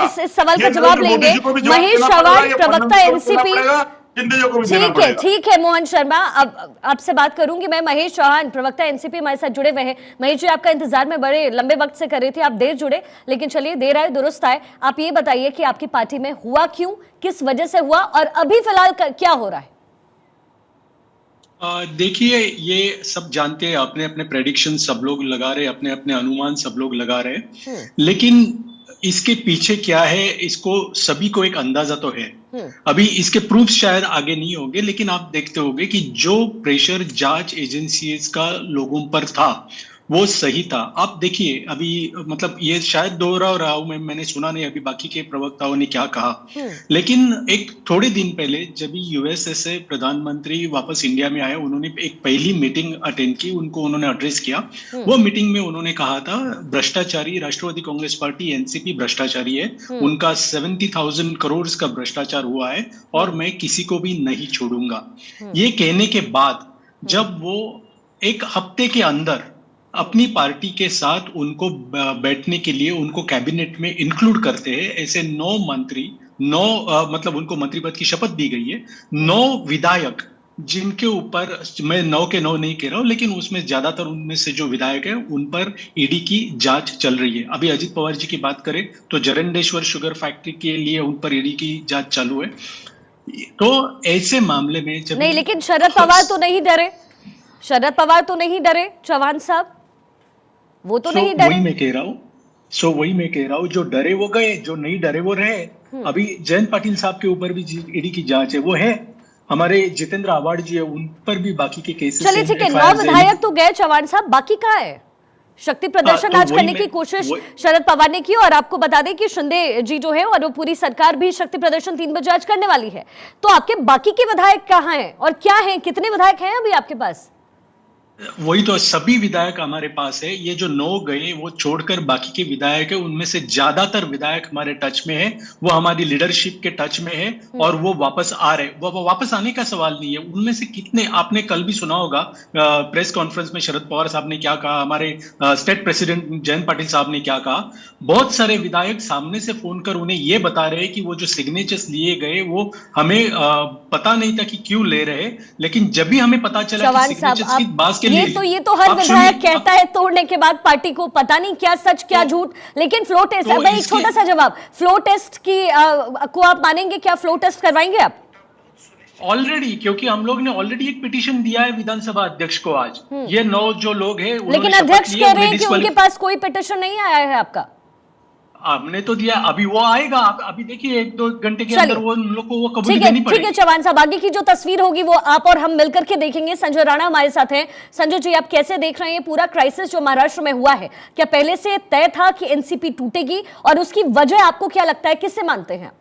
इस सवाल का जवाब लेंगे। महेश चौहान, प्रवक्ता एनसीपी। ठीक है मोहन शर्मा, अब आपसे बात करूंगी मैं। महेश चौहान, प्रवक्ता एनसीपी, हमारे साथ जुड़े हुए हैं। महेश जी, आपका इंतजार में बड़े लंबे वक्त से कर रही थी, आप देर जुड़े, लेकिन चलिए देर आए दुरुस्त आए। आप ये बताइए कि आपकी पार्टी में हुआ क्यों, किस वजह से हुआ, और अभी फिलहाल क्या हो रहा है? देखिए, ये सब जानते हैं, अपने अपने प्रेडिक्शन सब लोग लगा रहे, अपने अपने अनुमान सब लोग लगा रहे, लेकिन इसके पीछे क्या है, इसको सभी को एक अंदाजा तो है। अभी इसके प्रूफ शायद आगे नहीं होंगे, लेकिन आप देखते होंगे कि जो प्रेशर जांच एजेंसीज का लोगों पर था वो सही था। आप देखिए, अभी मतलब ये शायद दोहरा रहा हूं मैंने सुना नहीं अभी बाकी के प्रवक्ताओं ने क्या कहा, लेकिन एक थोड़े दिन पहले जब यूएसए से प्रधानमंत्री वापस इंडिया में आए, उन्होंने एक पहली मीटिंग अटेंड की, उनको उन्होंने एड्रेस किया। वो मीटिंग में उन्होंने कहा था, भ्रष्टाचारी राष्ट्रवादी कांग्रेस पार्टी एनसीपी भ्रष्टाचारी है, उनका 70,000 करोड़ का भ्रष्टाचार हुआ है और मैं किसी को भी नहीं छोड़ूंगा। ये कहने के बाद जब वो एक हफ्ते के अंदर अपनी पार्टी के साथ उनको बैठने के लिए उनको कैबिनेट में इंक्लूड करते हैं, ऐसे 9 मंत्री, 9 मतलब उनको मंत्री पद की शपथ दी गई है, 9 विधायक जिनके ऊपर मैं 9 के 9 नहीं कह रहा हूं, लेकिन उसमें ज्यादातर उनमें से जो विधायक है उन पर ईडी की जांच चल रही है। अभी अजित पवार जी की बात करें तो जरंडेश्वर शुगर फैक्ट्री के लिए उन पर ईडी की जांच चालू है। तो ऐसे मामले में जब नहीं, लेकिन शरद पवार तो नहीं डरे, शरद पवार तो नहीं डरे, चौहान साहब वो तो नहीं डरे। वही मैं कह रहा हूँ, जो डरे वो गए, जो नहीं डरे वो रहे। अभी जयंत पाटिल साहब के ऊपर भी ईडी की जांच है, वो है। हमारे जितेंद्र आवाड़ जी है, उन पर भी बाकी के केसेस। चलिए ठीक है, 9 विधायक तो गए, चौहान साहब बाकी कहाँ है? शक्ति प्रदर्शन आज करने की कोशिश शरद पवार ने की, और आपको बता दें कि शिंदे जी जो है और वो पूरी सरकार भी शक्ति प्रदर्शन 3 बजे आज करने वाली है। तो आपके बाकी के विधायक कहाँ हैं और क्या हैं, कितने विधायक हैं अभी आपके पास? वही तो, सभी विधायक हमारे पास है। ये जो 9 गए वो छोड़कर बाकी के विधायक है, उनमें से ज्यादातर विधायक हमारे टच में है, वो हमारी लीडरशिप के टच में है और वो वापस आ रहे। वो वापस आने का सवाल नहीं है। उनमें से कितने, आपने कल भी सुना होगा प्रेस कॉन्फ्रेंस में शरद पवार साहब ने क्या कहा, हमारे स्टेट प्रेसिडेंट जयंत पाटिल साहब ने क्या कहा। बहुत सारे विधायक सामने से फोन कर उन्हें ये बता रहे कि वो जो सिग्नेचर्स लिए गए वो हमें पता नहीं था कि क्यों ले रहे, लेकिन जब भी हमें पता चला कि सिग्नेचर्स की बात ये तो हर विधायक कहता है तोड़ने के बाद पार्टी को, पता नहीं क्या सच क्या झूठ। लेकिन फ्लो टेस्ट, भाई एक छोटा सा जवाब, फ्लो टेस्ट की को आप मानेंगे? क्या फ्लो टेस्ट करवाएंगे आप? ऑलरेडी, क्योंकि हम लोग ने ऑलरेडी एक पिटीशन दिया है विधानसभा अध्यक्ष को आज। ये 9 जो लोग हैं, लेकिन अध्यक्ष कह रहे हैं कि उनके पास कोई पिटीशन नहीं आया है आपका। हमने तो दिया, अभी वो आएगा। अभी देखिए 1-2 घंटे के अंदर वो उन लोग को वो कबूली देनी पड़ेगी। ठीक है चौहान साहब, आगे की जो तस्वीर होगी वो आप और हम मिलकर के देखेंगे। संजय राणा हमारे साथ हैं। संजय जी, आप कैसे देख रहे हैं ये पूरा क्राइसिस जो महाराष्ट्र में हुआ है? क्या पहले से तय था कि एनसीपी टूटेगी, और उसकी वजह आपको क्या लगता है, किससे मानते हैं?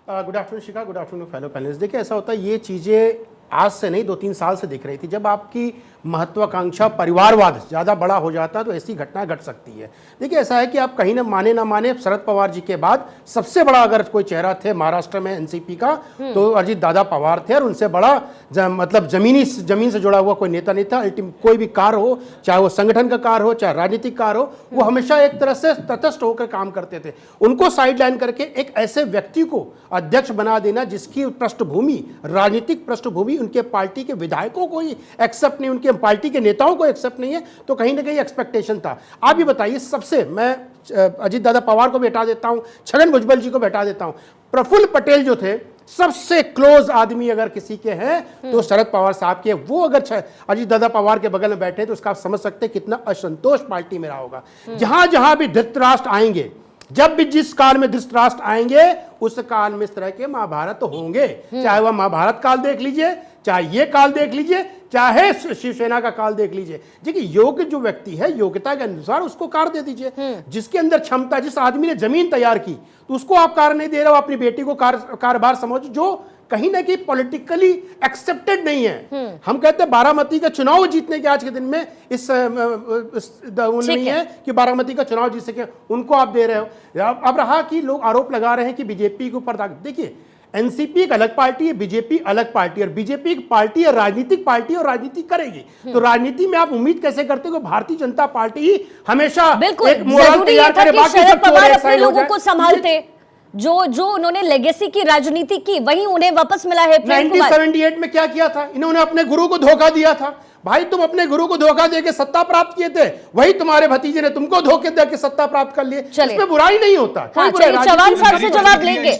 गुड आफ्टरनून शिखा, गुड आफ्टरनून फेलो पैनलिस्ट। देखिए, ऐसा होता है, ये चीज़ें आज से नहीं 2-3 साल से दिख रही थी। जब आपकी महत्वाकांक्षा परिवारवाद ज़्यादा बड़ा हो जाता है तो ऐसी घटना घट सकती है। देखिए, ऐसा है कि आप कहीं ना माने शरद पवार जी के बाद सबसे बड़ा अगर कोई चेहरा थे महाराष्ट्र में एनसीपी का तो अजित दादा पवार थे, और उनसे बड़ा मतलब जमीन से जुड़ा हुआ कोई नेता नहीं था। कोई भी कार्य हो, चाहे वो संगठन का कार्य हो, चाहे राजनीतिक कार्य हो, वो हमेशा एक तरह से तटस्थ होकर काम करते थे। उनको साइडलाइन करके एक ऐसे व्यक्ति को अध्यक्ष बना देना जिसकी पृष्ठभूमि, राजनीतिक पृष्ठभूमि उनके पार्टी के विधायकों को ही एक्सेप्ट नहीं, उनके पार्टी के नेताओं को एक्सेप्ट नहीं है, तो कहीं ना कहीं एक्सपेक्टेशन था। आप ये बताइए, सबसे मैं अजित दादा पवार को भी हटा देता हूं, छगन भुजबल जी को भी हटा देता हूं, प्रफुल्ल पटेल जो थे सबसे क्लोज आदमी अगर किसी के हैं तो शरद पवार साहब के। वो अगर अजित दादा पवार के बगल में बैठे तो उसका आप समझ सकते हैं कितना असंतोष पार्टी में रहा होगा। जहां जहां भी धृतराष्ट्र आएंगे, जब भी जिस काल में धृतराष्ट्र आएंगे उस काल में इस तरह के महाभारत होंगे। चाहे वह महाभारत काल देख लीजिए, चाहे ये काल देख लीजिए, चाहे शिवसेना का काल देख लीजिए। देखिए, योग्य जो व्यक्ति है योग्यता के अनुसार उसको कार्य दे दीजिए। जिसके अंदर क्षमता, जिस आदमी ने जमीन तैयार की तो उसको आप कार्य नहीं दे रहे हो, अपनी बेटी को कार्यभार समझ, जो कहीं ना कहीं पॉलिटिकली एक्सेप्टेड नहीं है। हम कहते हैं बारामती का चुनाव जीतने के आज के दिन में इस नहीं है कि बारामती का चुनाव जीत सके, उनको आप दे रहे हो। अब रहा कि लोग आरोप लगा रहे हैं कि बीजेपी के ऊपर, देखिए एनसीपी एक अलग पार्टी है, बीजेपी अलग पार्टी है, और बीजेपी एक पार्टी है, राजनीतिक पार्टी, और राजनीति करेगी। तो राजनीति में आप उम्मीद कैसे करते हो कि भारतीय जनता पार्टी ही हमेशा एक मोरल तैयार करे, बाकी सब लोगों को संभालते? जो जो उन्होंने लेगेसी की राजनीति की वही उन्हें वापस मिला है। प्रेम कुमार 1978 में क्या किया था? इन्होंने अपने गुरु को धोखा दिया था। भाई तुम अपने गुरु को धोखा देके सत्ता प्राप्त किए थे, वही तुम्हारे भतीजे ने तुमको धोखे देके सत्ता प्राप्त कर लिए। इसमें बुराई नहीं होता। हाँ, चलिए चौहान साहब से जवाब लेंगे।